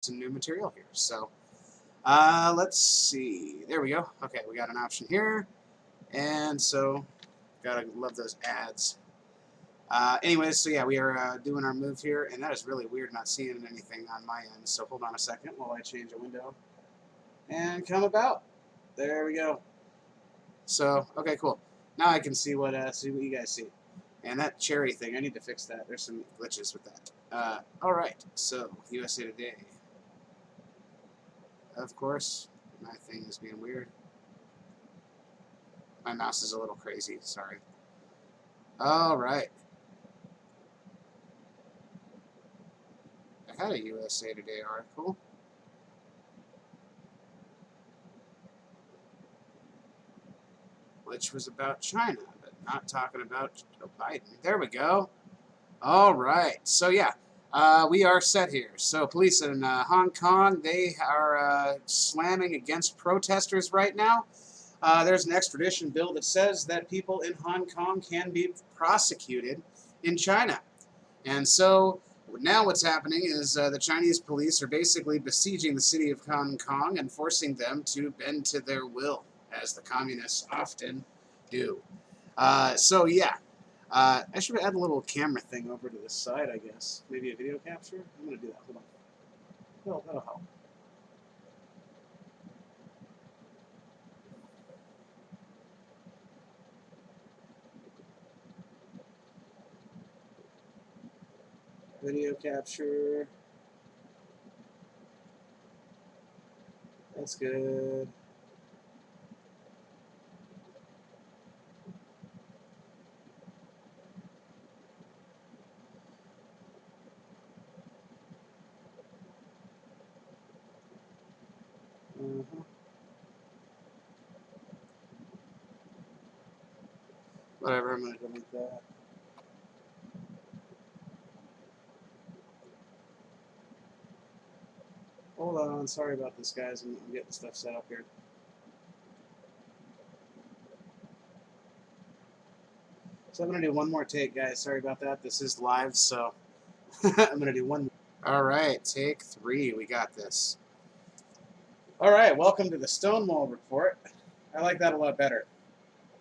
some new material here. So let's see. There we go. Okay, we got an option here. And so, gotta love those ads. Anyways, so yeah, we are doing our move here, and that is really weird not seeing anything on my end. So hold on a second while I change a window and come about. There we go. So, okay, cool. Now I can see what you guys see. And that cherry thing, I need to fix that. There's some glitches with that. All right, so USA Today. Of course, my thing is being weird. My mouse is a little crazy, sorry. All right. I had a USA Today article. Which was about China, but not talking about Joe Biden. There we go. All right. So, yeah, we are set here. So, police in Hong Kong, they are slamming against protesters right now. There's an extradition bill that says that people in Hong Kong can be prosecuted in China. And so now what's happening is the Chinese police are basically besieging the city of Hong Kong and forcing them to bend to their will, as the communists often do. So yeah, I should add a little camera thing over to the side, I guess. Maybe a video capture? I'm going to do that. Hold on. That'll help. Video capture. That's good. Whatever, I'm going to delete that. Hold on, sorry about this, guys. I'm getting stuff set up here. So I'm going to do one more take, guys. Sorry about that. This is live, so I'm going to do one more. All right, take 3. We got this. All right, welcome to the Stonewall report. I like that a lot better.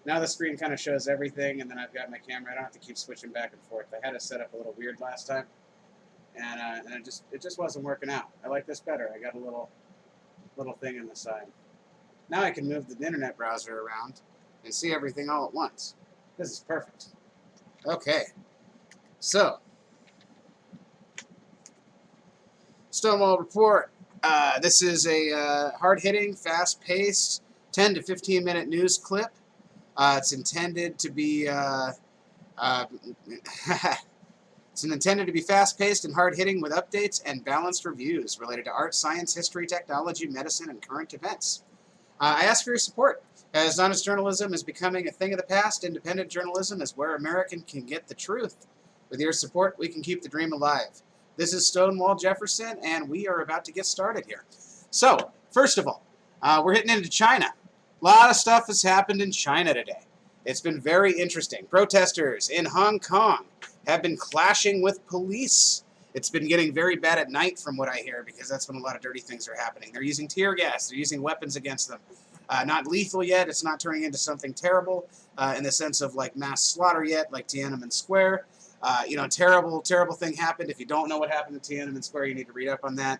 Now the screen kind of shows everything, and then I've got my camera. I don't have to keep switching back and forth. I had it set up a little weird last time, and it just wasn't working out. I like this better. I got a little thing on the side. Now I can move the internet browser around and see everything all at once. This is perfect. Okay, so Stonewall report. This is a hard-hitting, fast-paced, 10 to 15-minute news clip. It's intended to be fast-paced and hard-hitting with updates and balanced reviews related to art, science, history, technology, medicine, and current events. I ask for your support. As honest journalism is becoming a thing of the past, independent journalism is where American can get the truth. With your support, we can keep the dream alive. This is Stonewall Jefferson, and we are about to get started here. So, first of all, we're hitting into China. A lot of stuff has happened in China today. It's been very interesting. Protesters in Hong Kong have been clashing with police. It's been getting very bad at night from what I hear, because that's when a lot of dirty things are happening. They're using tear gas. They're using weapons against them. Not lethal yet. It's not turning into something terrible in the sense of like mass slaughter yet, like Tiananmen Square. Terrible thing happened. If you don't know what happened to Tiananmen Square, you need to read up on that.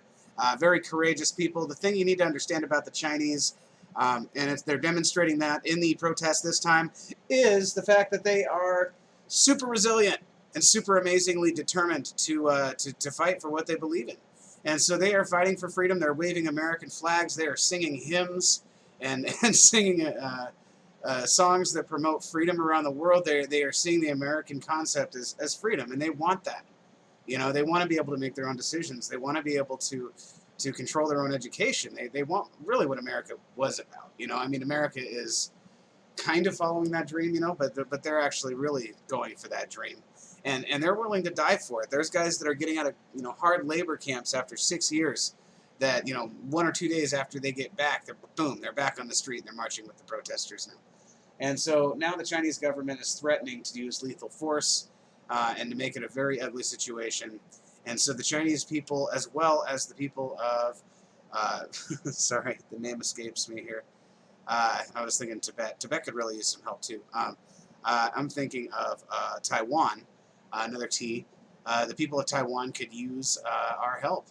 Very courageous people. The thing you need to understand about the Chinese, and they're demonstrating that in the protest this time, is the fact that they are super resilient and super amazingly determined to fight for what they believe in. And so they are fighting for freedom. They're waving American flags. They are singing hymns and singing songs that promote freedom around the world. They are seeing the American concept as freedom, and they want that. They want to be able to make their own decisions. They want to be able to control their own education. They want really what America was about. America is kind of following that dream, but they're actually really going for that dream. And they're willing to die for it. There's guys that are getting out of hard labor camps after 6 years that 1 or 2 days after they get back, they're back on the street and they're marching with the protesters now. And so now the Chinese government is threatening to use lethal force and to make it a very ugly situation. And so the Chinese people, as well as the people of, sorry, the name escapes me here. I was thinking Tibet. Tibet could really use some help too. I'm thinking of Taiwan, another T. The people of Taiwan could use our help,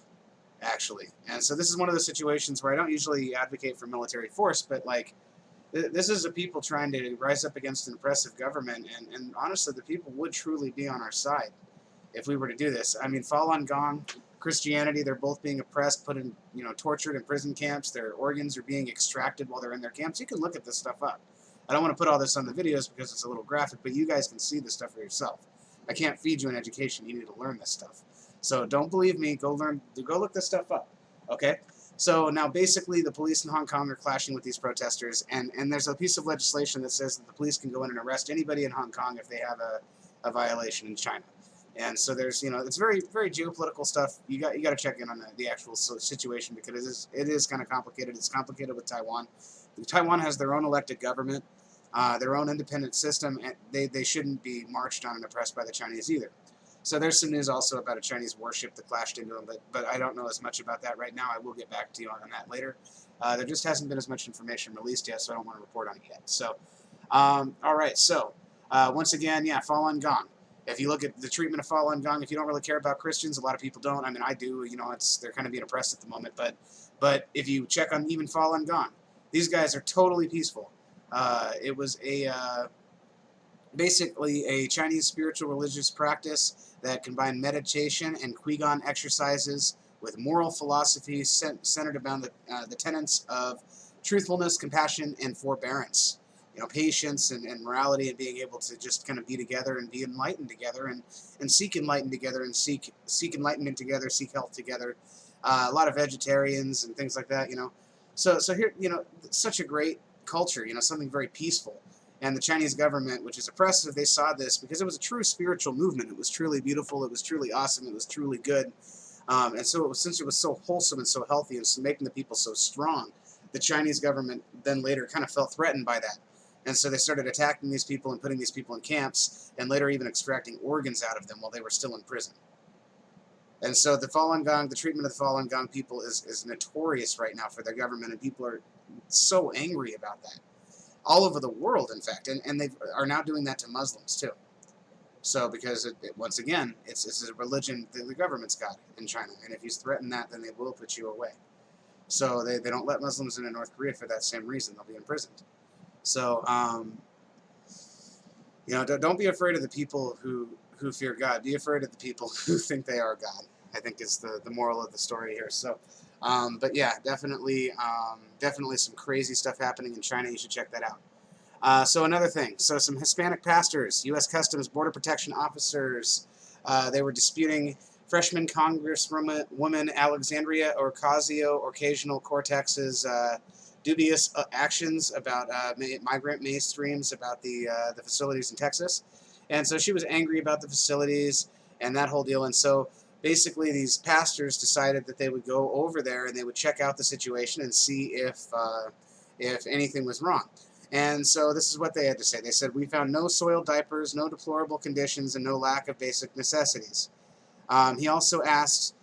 actually. And so this is one of those situations where I don't usually advocate for military force, but like, this is a people trying to rise up against an oppressive government, and honestly, the people would truly be on our side if we were to do this. I mean, Falun Gong, Christianity, they're both being oppressed, put in, tortured in prison camps. Their organs are being extracted while they're in their camps. You can look at this stuff up. I don't want to put all this on the videos because it's a little graphic, but you guys can see this stuff for yourself. I can't feed you an education. You need to learn this stuff. So don't believe me. Go look this stuff up. Okay? So now basically the police in Hong Kong are clashing with these protesters, and there's a piece of legislation that says that the police can go in and arrest anybody in Hong Kong if they have a violation in China. And so there's, it's very, very geopolitical stuff. You got to check in on the actual situation because it is kind of complicated. It's complicated with Taiwan. Taiwan has their own elected government, their own independent system, and they shouldn't be marched on and oppressed by the Chinese either. So there's some news also about a Chinese warship that clashed into them, but I don't know as much about that right now. I will get back to you on that later. There just hasn't been as much information released yet, so I don't want to report on it yet. So, all right. So once again, yeah, Falun Gong. If you look at the treatment of Falun Gong, if you don't really care about Christians, a lot of people don't. I mean, I do. They're kind of being oppressed at the moment. But if you check on even Falun Gong, these guys are totally peaceful. It was basically a Chinese spiritual religious practice that combined meditation and Qigong exercises with moral philosophy centered around the tenets of truthfulness, compassion, and forbearance. Patience and morality, and being able to just kind of be together and be enlightened together and seek enlightenment together and seek enlightenment together, seek health together. A lot of vegetarians and things like that, So here, such a great culture, something very peaceful. And the Chinese government, which is oppressive, they saw this because it was a true spiritual movement. It was truly beautiful. It was truly awesome. It was truly good. And so since it was so wholesome and so healthy and so making the people so strong, the Chinese government then later kind of felt threatened by that. And so they started attacking these people and putting these people in camps, and later even extracting organs out of them while they were still in prison. And so the Falun Gong, the treatment of the Falun Gong people is notorious right now for their government, and people are so angry about that. All over the world, in fact, and they are now doing that to Muslims too. So because, once again, it's a religion that the government's got in China, and if you threaten that, then they will put you away. So they don't let Muslims into North Korea for that same reason. They'll be imprisoned. So, don't be afraid of the people who fear God. Be afraid of the people who think they are God, I think is the moral of the story here. So, but yeah, definitely some crazy stuff happening in China. You should check that out. So another thing. So some Hispanic pastors, U.S. Customs Border Protection officers, they were disputing freshman Congresswoman Alexandria Ocasio-Cortez's dubious actions about migrant mainstreams about the facilities in Texas. And so she was angry about the facilities and that whole deal. And so basically these pastors decided that they would go over there and they would check out the situation and see if anything was wrong. And so this is what they had to say. They said, "We found no soiled diapers, no deplorable conditions, and no lack of basic necessities." He also asked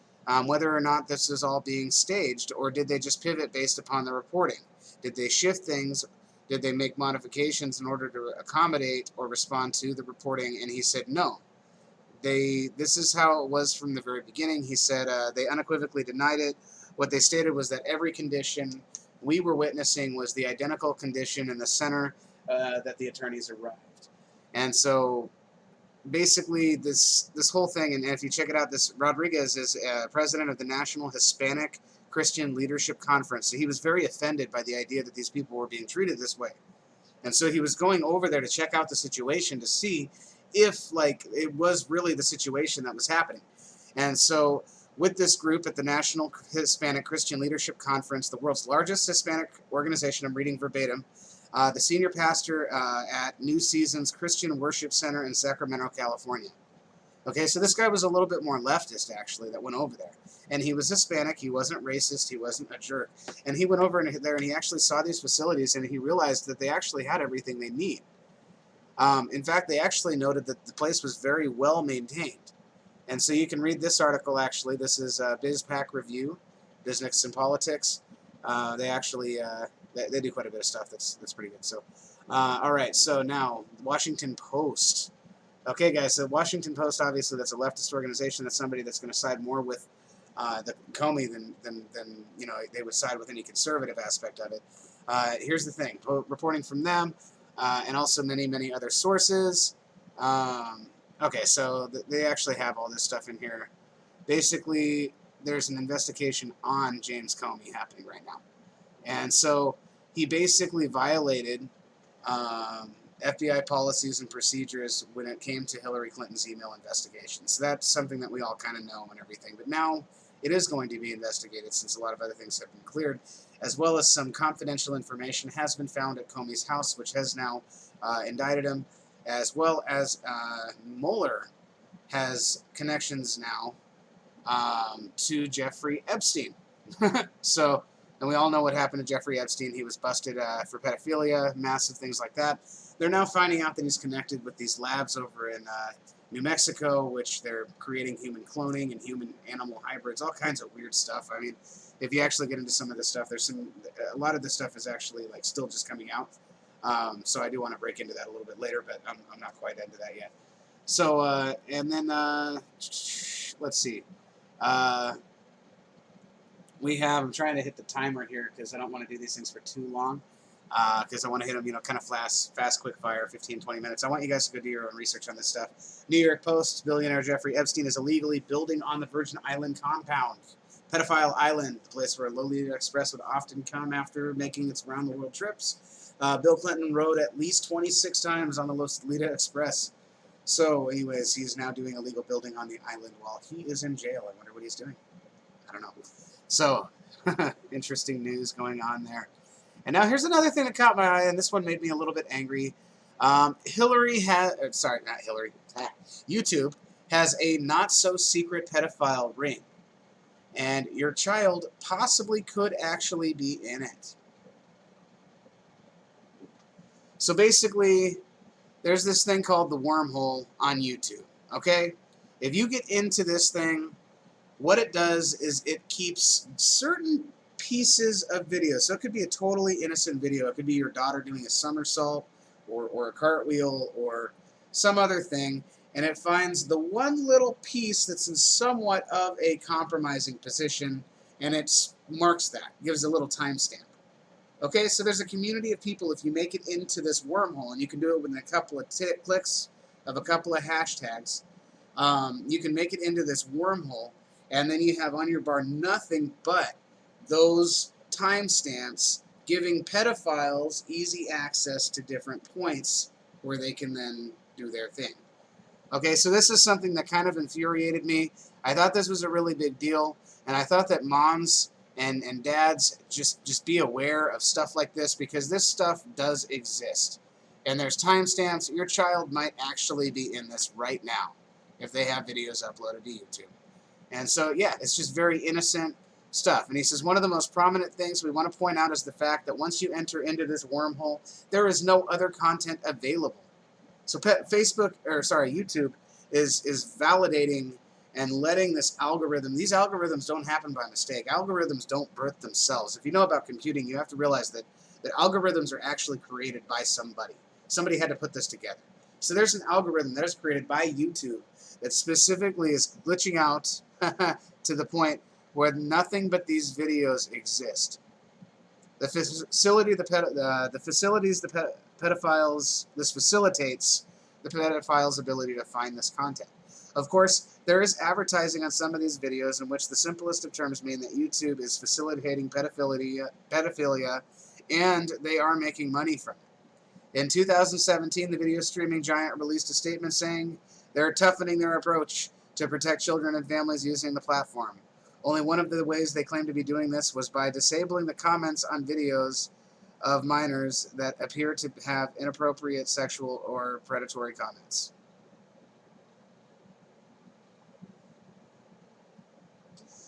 whether or not this is all being staged, or did they just pivot based upon the reporting? Did they shift things? Did they make modifications in order to accommodate or respond to the reporting? And he said no. This is how it was from the very beginning. He said they unequivocally denied it. What they stated was that every condition we were witnessing was the identical condition in the center that the attorneys arrived. And so basically this whole thing, and if you check it out, this Rodriguez is president of the National Hispanic Christian Leadership Conference. So he was very offended by the idea that these people were being treated this way. And so he was going over there to check out the situation to see if it was really the situation that was happening. And so with this group at the National Hispanic Christian Leadership Conference, the world's largest Hispanic organization, I'm reading verbatim, the senior pastor at New Seasons Christian Worship Center in Sacramento, California. Okay, so this guy was a little bit more leftist, actually, that went over there. And he was Hispanic, he wasn't racist, he wasn't a jerk. And he went over there and he actually saw these facilities and he realized that they actually had everything they need. In fact, they actually noted that the place was very well maintained. And so you can read this article, actually. This is BizPack Review, Business and Politics. They actually they do quite a bit of stuff that's pretty good. So, all right, so now Washington Post. Okay, guys, so Washington Post, obviously, that's a leftist organization. That's somebody that's going to side more with the Comey than you know, they would side with any conservative aspect of it. Here's the thing, reporting from them and also many other sources. Okay, so they actually have all this stuff in here. Basically, there's an investigation on James Comey happening right now. And so he basically violated FBI policies and procedures when it came to Hillary Clinton's email investigation. So that's something that we all kind of know and everything. But now it is going to be investigated since a lot of other things have been cleared, as well as some confidential information has been found at Comey's house, which has now indicted him, as well as Mueller has connections now to Jeffrey Epstein. So, and we all know what happened to Jeffrey Epstein. He was busted for pedophilia, massive things like that. They're now finding out that he's connected with these labs over in New Mexico, which they're creating human cloning and human-animal hybrids, all kinds of weird stuff. I mean, if you actually get into some of this stuff, a lot of this stuff is actually like still just coming out. So I do want to break into that a little bit later, but I'm not quite into that yet. So, and then, let's see. I'm trying to hit the timer here because I don't want to do these things for too long. Because I want to hit them, kind of fast, quick fire, 15, 20 minutes. I want you guys to go do your own research on this stuff. New York Post, billionaire Jeffrey Epstein is illegally building on the Virgin Island compound. Pedophile Island, the place where Lolita Express would often come after making its round-the-world trips. Bill Clinton rode at least 26 times on the Lolita Express. So, anyways, he's now doing illegal building on the island while he is in jail. I wonder what he's doing. I don't know. So, interesting news going on there. And now here's another thing that caught my eye, and this one made me a little bit angry. YouTube has a not-so-secret pedophile ring. And your child possibly could actually be in it. So basically, there's this thing called the wormhole on YouTube, okay? If you get into this thing, what it does is it keeps certain pieces of video. So it could be a totally innocent video. It could be your daughter doing a somersault or a cartwheel or some other thing, and it finds the one little piece that's in somewhat of a compromising position, and it marks that, gives a little timestamp. Okay, so there's a community of people, if you make it into this wormhole, and you can do it within a couple of clicks of a couple of hashtags, you can make it into this wormhole, and then you have on your bar nothing but those timestamps giving pedophiles easy access to different points where they can then do their thing. Okay, so this is something that kind of infuriated me. I thought this was a really big deal, and I thought that moms and dads just be aware of stuff like this, because this stuff does exist. And there's timestamps. Your child might actually be in this right now if they have videos uploaded to YouTube. And so, yeah, it's just very innocent stuff. And he says, one of the most prominent things we want to point out is the fact that once you enter into this wormhole, there is no other content available. So YouTube is validating and letting this algorithm, these algorithms don't happen by mistake. Algorithms don't birth themselves. If you know about computing, you have to realize that algorithms are actually created by somebody. Somebody had to put this together. So there's an algorithm that is created by YouTube that specifically is glitching out to the point where nothing but these videos exist. This facilitates the pedophiles' ability to find this content. Of course, there is advertising on some of these videos in which the simplest of terms mean that YouTube is facilitating pedophilia, and they are making money from it. In 2017, the video streaming giant released a statement saying they're toughening their approach to protect children and families using the platform. Only one of the ways they claim to be doing this was by disabling the comments on videos of minors that appear to have inappropriate sexual or predatory comments.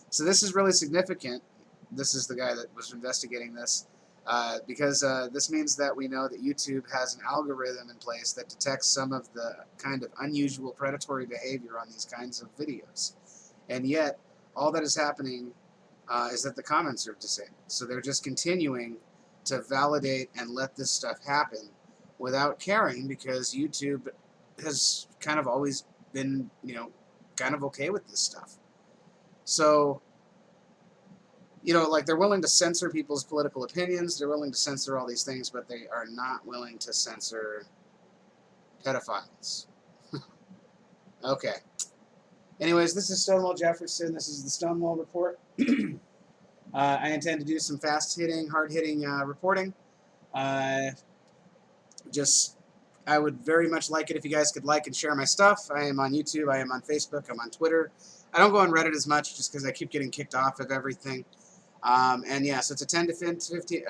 So this is really significant. This is the guy that was investigating this. because this means that we know that YouTube has an algorithm in place that detects some of the kind of unusual predatory behavior on these kinds of videos. And yet, all that is happening is that the comments are disabled. So they're just continuing to validate and let this stuff happen without caring, because YouTube has kind of always been, kind of okay with this stuff. So, like, they're willing to censor people's political opinions, they're willing to censor all these things, but they are not willing to censor pedophiles. Okay. Anyways, this is Stonewall Jefferson. This is the Stonewall Report. I intend to do some fast-hitting, hard-hitting reporting. I would very much like it if you guys could like and share my stuff. I am on YouTube, I am on Facebook, I'm on Twitter. I don't go on Reddit as much just because I keep getting kicked off of everything. And yeah, so it's a 10 to 15,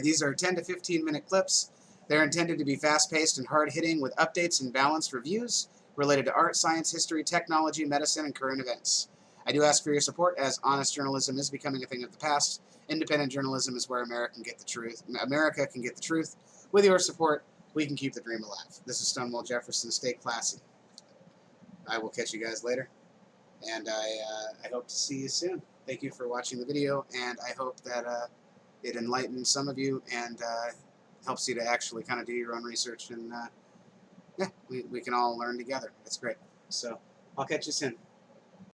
these are 10 to 15 minute clips. They're intended to be fast-paced and hard-hitting with updates and balanced reviews related to art, science, history, technology, medicine, and current events. I do ask for your support, as honest journalism is becoming a thing of the past. Independent journalism is where America can get the truth. With your support, we can keep the dream alive. This is Stonewall Jefferson. Stay classy. I will catch you guys later, and I hope to see you soon. Thank you for watching the video, and I hope that it enlightens some of you and helps you to actually kind of do your own research, and yeah, we can all learn together. That's great. So I'll catch you soon.